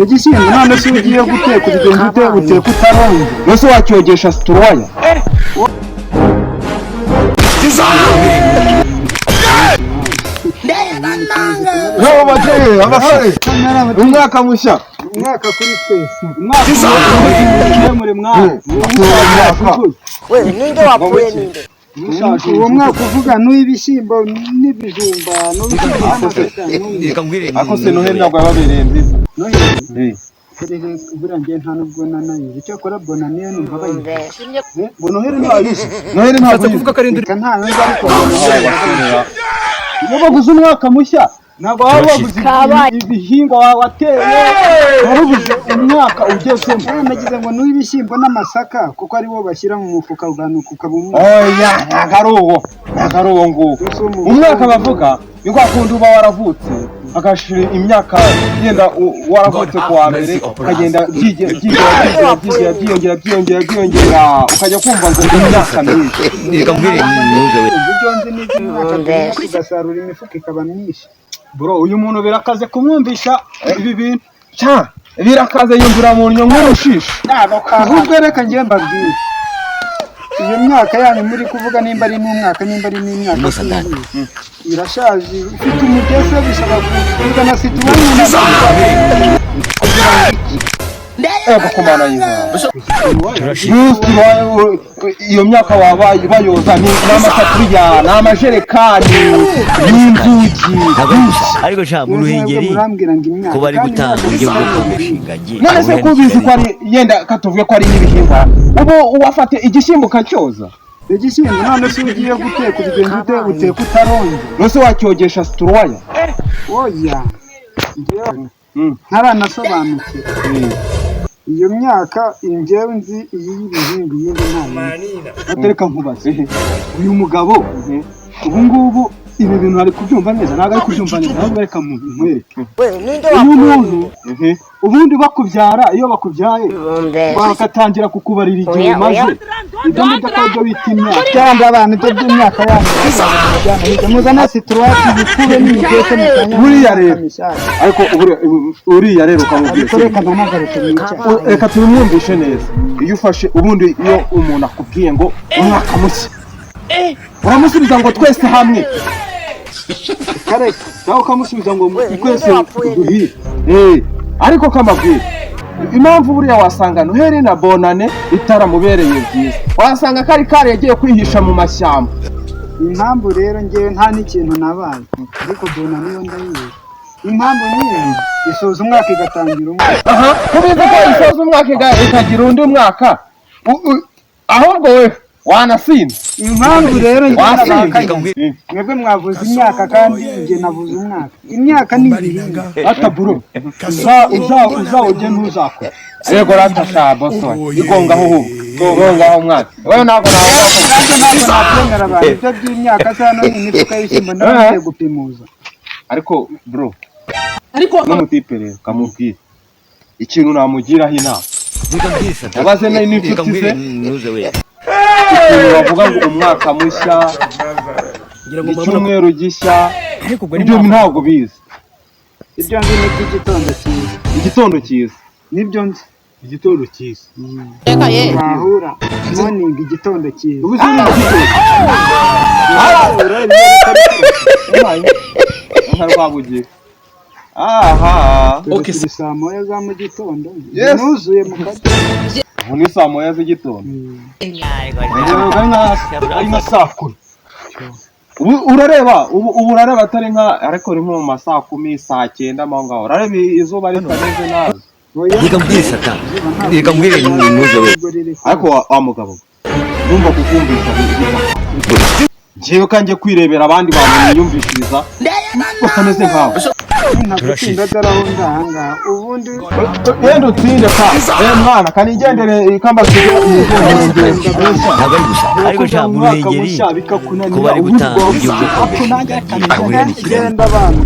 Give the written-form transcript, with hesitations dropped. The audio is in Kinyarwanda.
igishyimbo none se ugiye guteka ugenda uteka utaronze nose wakyogesha situwaya Yo baje abasore umwaka mushya umwaka kuri twese umwaka muri mwana wewe ninde wapfuye ninde uwo mwaka uvuga n'ibishyimbo n'ibijumba ako se noheli ntabwo yababereye nziza burangiye nta nubwo nanayizi icyo akora bona niyo numva bayizi ngo noheli ntabwo kuvuga ko ari nta nzi ariko iyo baguze umwaka mushya ntabwo waba waguze ibihingwa wateye waruguze umwaka ugezemo nagize ngo n'ibishyimbo n'amasaka kuko ari bo bashyira mu mufuka uganuka ukabumwa oya ntabwo ari uwo nguwo umwaka bavuga ni kwa kundi uba waravutse agashira imyaka yenda waravutse kuwa mbere ukagenda byiyongera ukajya kumva ngo imyaka myinshi ugasarura imifuka ikaba myinshi bro uyu muntu birakaze kumwumvisha ibi bintu birakaze yumvira mu nyungu rushisha ahubwo reka njye mbabwire iyo myaka yanyu muri kuvuga nimba ari n'umwaka nimba ari n'imyaka irashaje ifite umugese bishaka kuvuga na situwani kumana iyo myaka wabaye bayoza n'amasafuriya n'amajerekani n'inzugi ariko sha mu ruhengeri ko bari gutanga uburyo bwo kumushingaje none se ko bizi ko ari yenda katuvuye ko ari n'ibihingwa ubu uwafate igishyimbo kacyoza igishyimbo none se ugiye guteka ugenda uteka utaronze nose wakyogesha situwaya oya ntaranasobanukiwe iyo myaka njyewe nzi iyi y'ibihingwa iyindi ntayo atereka nkubaze uyu mugabo ubu ngubu ibi bintu ari kubyumva neza ntabwo ari kubyumva neza ahubwo reka mwereke uyu muntu ubundi bakubyara iyo bakubyaye bakatangira kukubarira igihe umaze ibyo ngibyo akaba byo bita imyaka cyangwa abantu ibyo by'imyaka yanyu muzana situwati bikube n'imigese buriya rero ariko uriya rero ukamubwira reka tubimwumvishe neza iyo ufashe ubundi iyo umuntu akubwiye ngo umwaka mushya uramusubiza ngo twese hamwe kareka nawe ukamusubiza ngo twese duhire ariko kamabwira impamvu buriya wasanga noheli na bonane itaramubereye byiza wasanga kari yagiye kwihisha mu mashyamba impamvu rero ngewe nta n'ikintu nabaye ariko bonane yo ndayizi impamvu niyo isoza umwaka igatangira umwaka kubizi ko isoza umwaka ikagira undi mwaka ahubwo we wanasinda impamvu rero mwebwe mwavuze imyaka kandi njye navuze umwaka imyaka ni ibihingwa ataburo uzawujye ntuzakora yego ratasha boso igongaho mwaka wewe ntabwo nabyemera abantu ibyo by'imyaka se hano ni imifuka y'ibishyimbo ndabagiye gupimuza ariko bro n'umutipe rero kamubwira ikintu namugiraho inama abaze n'inshuti ze bavuga ngo umwaka mushya icyumweru gishya ibyo ntabwo bizi ibyo nzi ni igitondo cyiza nibyo nzi igitondo cyiza bahura morning igitondo cyiza ubu se ntarwabugiye okay saa moya za mu gitondo nuzuye mu kazi ni saa moya z'igitondo ari nka saa kumi urareba ubu urareba atari nka ariko uri nko mu ma saa kumi saa cyenda aho ngaho urareba izuba ritameze nabi reka mbwire nuze we ariko wa mugabo numva kukumvisha njyewe kanjye kwirebera abandi bantu biyumvishiriza batameze nkawe turashinga darahunda ahangaha ubundi yenda utsinde ka mwana kanigendere ikambasiga ntabwo ari gusa ariko sha mu ruhengeri ko bari gutanga uburyo bwo genda abantu